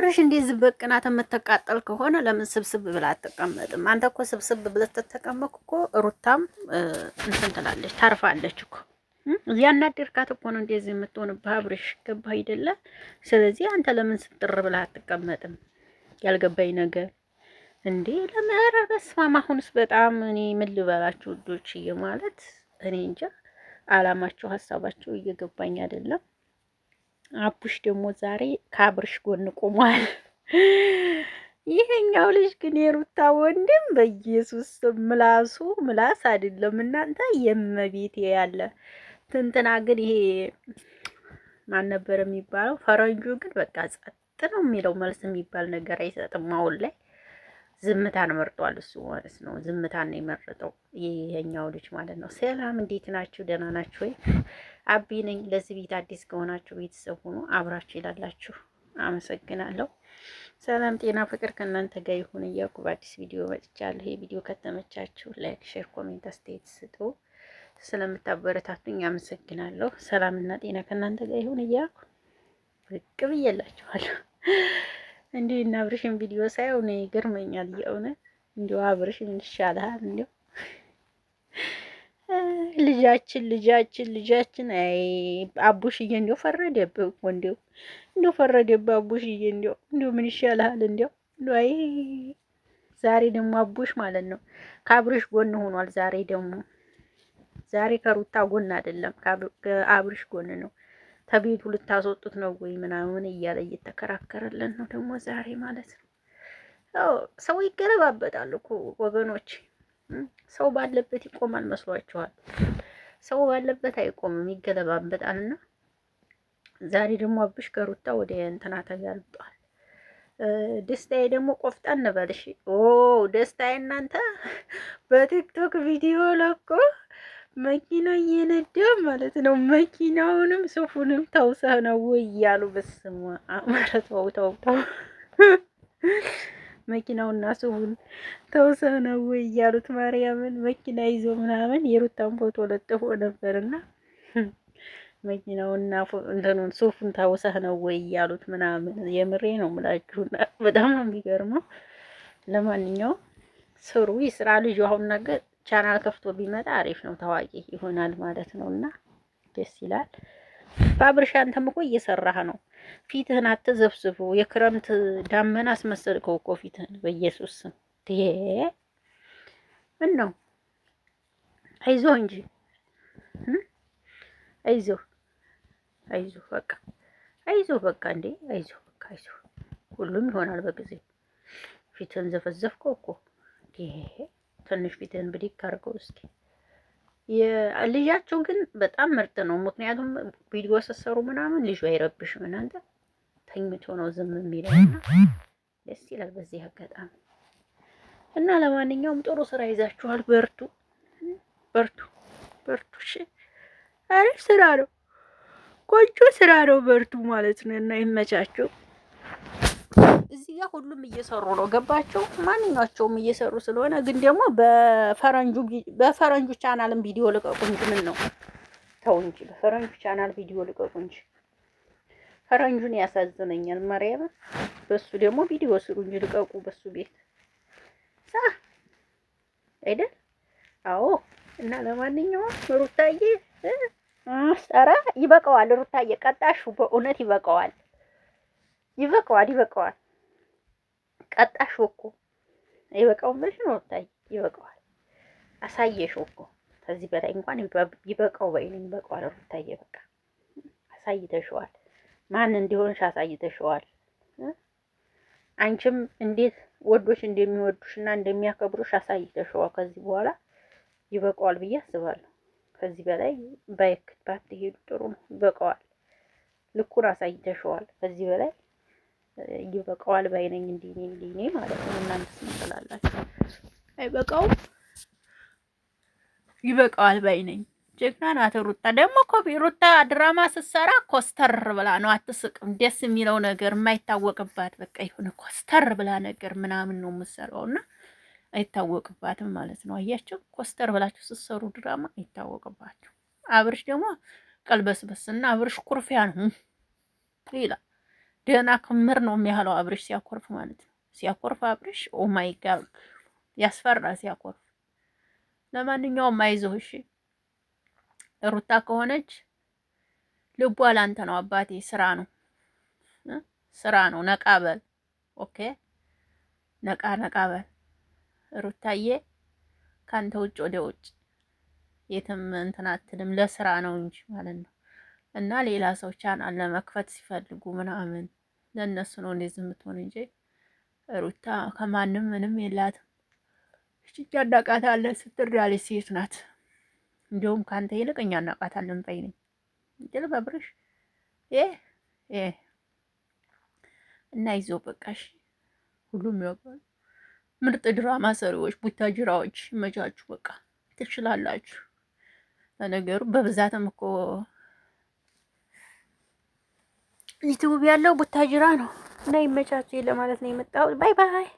አብርሽ እንደዚህ በቅናት የምትቃጠል ከሆነ ለምን ስብስብ ብላ አትቀመጥም? አንተ እኮ ስብስብ ብለህ ተተቀመጥክ እኮ ሩታም እንትን ትላለች ታርፋለች እኮ። ያናደርካት እኮ ነው እንደዚህ የምትሆንብህ አብርሽ፣ ገባህ አይደለ? ስለዚህ አንተ ለምን ስትር ብለህ አትቀመጥም? ያልገባኝ ነገር እንዴ ለምን በስማም። አሁንስ በጣም እኔ ምን ልበላችሁ ውዶችዬ፣ ማለት እኔ እንጃ አላማቸው ሀሳባቸው እየገባኝ አይደለም። አቡሽ ደግሞ ዛሬ ከአብርሽ ጎን ቆሟል። ይሄኛው ልጅ ግን የሩታ ወንድም በኢየሱስ ምላስ አይደለም እናንተ የመቤት ያለ ትንትና ግን ይሄ ማን ነበር የሚባለው? ፈረንጁ ግን በቃ ጸጥ ነው የሚለው፣ መልስ የሚባል ነገር አይሰጥም። አሁን ላይ ዝምታን መርጧል እሱ ማለት ነው። ዝምታን ነው የመረጠው ይሄኛው ልጅ ማለት ነው። ሰላም እንዴት ናችሁ? ደህና ናችሁ ወይ? አቢ ነኝ። ለዚህ ቤት አዲስ ከሆናችሁ ቤተሰብ ሆኖ አብራችሁ ይላላችሁ። አመሰግናለሁ። ሰላም ጤና ፍቅር ከእናንተ ጋር ይሁን እያልኩ በአዲስ ቪዲዮ መጥቻለሁ። ይሄ ቪዲዮ ከተመቻችሁ ላይክ፣ ሼር፣ ኮሜንት አስተያየት ስጡ። ስለምታበረታቱኝ አመሰግናለሁ። ሰላምና ጤና ከእናንተ ጋር ይሁን እያልኩ ብቅ ብዬላችኋለሁ። እንዴ እና አብርሽን ቪዲዮ ሳይው ነው ይገርመኛል። የእውነት እንዲያው አብርሽ ምን ይሻላል? እንዲያው ልጃችን አይ አቡሽዬ እንዲያው ፈረደብህ እኮ እንዲያው ፈረደብህ አቡሽዬ። እንዲያው ምን ይሻላል? እንዲያው አይ ዛሬ ደግሞ አቡሽ ማለት ነው ከአብርሽ ጎን ሆኗል። ዛሬ ከሩታ ጎን አይደለም ከአብርሽ ጎን ነው። ተቤቱ ልታስወጡት ነው ወይ ምናምን እያለ እየተከራከረልን ነው ደግሞ ዛሬ ማለት ነው። ሰው ይገለባበጣል እኮ ወገኖች። ሰው ባለበት ይቆማል መስሏችኋል? ሰው ባለበት አይቆምም፣ ይገለባበጣልና ዛሬ ደግሞ አብሽ ከሩታ ወደ እንትና ተጋልጧል። ደስታዬ ደግሞ ቆፍጣን በልሽ። ደስታዬ እናንተ በቲክቶክ ቪዲዮ ለቆ መኪና እየነዳ ማለት ነው። መኪናውንም ሱፉንም ተውሰህ ነው ወይ እያሉ በስማ ማለት ተው መኪናውና ሱፉን ተውሰህ ነው ወይ እያሉት ማርያምን መኪና ይዞ ምናምን የሩታን ፎቶ ለጥፎ ነበርና መኪናውና እንትኑን ሱፉን ተውሰህ ነው ወይ እያሉት ምናምን የምሬ ነው የምላችሁና በጣም ነው የሚገርመው። ለማንኛውም ስሩ ይስራ ልጁ አሁን ነገር ቻናል ከፍቶ ቢመጣ አሪፍ ነው፣ ታዋቂ ይሆናል ማለት ነው። እና ደስ ይላል። በአብርሽ አንተም እኮ እየሰራህ ነው። ፊትህን አትዘፍዝፉ። የክረምት ዳመና አስመሰልከው እኮ ፊትህን በኢየሱስ ስም። ምን ነው? አይዞህ እንጂ አይዞህ በቃ እንዴ አይዞህ። ሁሉም ይሆናል በጊዜው። ፊትህን ዘፈዘፍከው እኮ ትንሽ ፊትህን ብድግ አድርገው እስኪ። ልጃቸው ግን በጣም ምርጥ ነው። ምክንያቱም ቪዲዮ ስትሰሩ ምናምን ልጁ አይረብሽም። እናንተ ተኝቶ ነው ዝም የሚለውና ደስ ይላል በዚህ አጋጣሚ። እና ለማንኛውም ጥሩ ስራ ይዛችኋል። በርቱ። እሺ፣ አሪፍ ስራ ነው፣ ቆንጆ ስራ ነው። በርቱ ማለት ነው እና ይመቻችሁ። እዚህ ጋር ሁሉም እየሰሩ ነው። ገባቸው? ማንኛቸውም እየሰሩ ስለሆነ ግን ደግሞ በፈረንጁ ቻናልም ቪዲዮ ልቀቁ እንጂ ምን ነው? ተው እንጂ በፈረንጁ ቻናል ቪዲዮ ልቀቁ እንጂ። ፈረንጁን ያሳዝነኛል ማርያም። በሱ ደግሞ ቪዲዮ ስሩ እንጂ ልቀቁ በሱ ቤት አይደል? አዎ። እና ለማንኛውም ሩታዬ ኧረ ይበቃዋል። ሩታዬ ቀጣሹ በእውነት ይበቃዋል። ቀጣሽው እኮ ይበቃው ብለሽ ነው ታይ ይበቃዋል። አሳየሽው እኮ ከዚህ በላይ እንኳን ይበቃው በይልኝ። ይበቃዋል ሩታዬ በቃ አሳይተሽዋል። ማን እንዲሆንሽ አሳይተሽዋል። አንቺም እንዴት ወዶሽ እንደሚወዱሽና እንደሚያከብሩሽ አሳይተሽዋል። ከዚህ በኋላ ይበቃዋል ብዬ አስባለሁ። ከዚህ በላይ ባትሄዱ ጥሩ ነው። ይበቃዋል። ልኩን አሳይተሽዋል። ከዚህ በላይ ይበቃዋል ባይነኝ። እንዲኔ ማለት ነው። እናንተስ ምን ትላላችሁ? አይበቃውም? ይበቃዋል ባይነኝ። ጀግና ናት ሩታ። ደግሞ እኮ ሩታ ድራማ ስትሰራ ኮስተር ብላ ነው፣ አትስቅም። ደስ የሚለው ነገር የማይታወቅባት በቃ የሆነ ኮስተር ብላ ነገር ምናምን ነው የምትሰራውና አይታወቅባትም ማለት ነው። አያችሁ፣ ኮስተር ብላችሁ ስትሰሩ ድራማ አይታወቅባችሁ። አብርሽ ደግሞ ቀልበስበስና አብርሽ ኩርፊያ ነው ይላል። ደህና ክምር ነው የሚያህለው አብርሽ ሲያኮርፍ ማለት ነው። ሲያኮርፍ አብርሽ ኦ ማይ ጋድ ያስፈራ ሲያኮርፍ። ለማንኛውም አይዞህ እሺ። ሩታ ከሆነች ልቧ ላንተ ነው አባቴ። ስራ ነው ስራ ነው። ነቃ በል ኦኬ። ነቃ ነቃ በል ሩታዬ። ካንተ ውጭ ወደ ውጭ የትም እንትን አትልም። ለስራ ነው እንጂ ማለት ነው። እና ሌላ ሰው ቻናል ለመክፈት ሲፈልጉ ምናምን ለእነሱ ነው እንደዚህ የምትሆን እንጂ ሩታ ከማንም ምንም የላትም። እቺ እናቃታለን ስትር ያለች ሴት ናት። እንዲሁም ካንተ ይልቅ እኛ እናቃታለን በይ ነኝ እንጂ በብርሽ እና ይዞ በቃሽ። ሁሉም ያውቃል። ምርጥ ድራማ ሰሪዎች ቡታጅራዎች ይመቻችሁ። በቃ ትችላላችሁ። ለነገሩ በብዛትም እኮ ዩቲዩብ ያለው ቡታጅራ ነው እና ይመቻችሁ ለማለት ነው የመጣሁት። ባይ ባይ።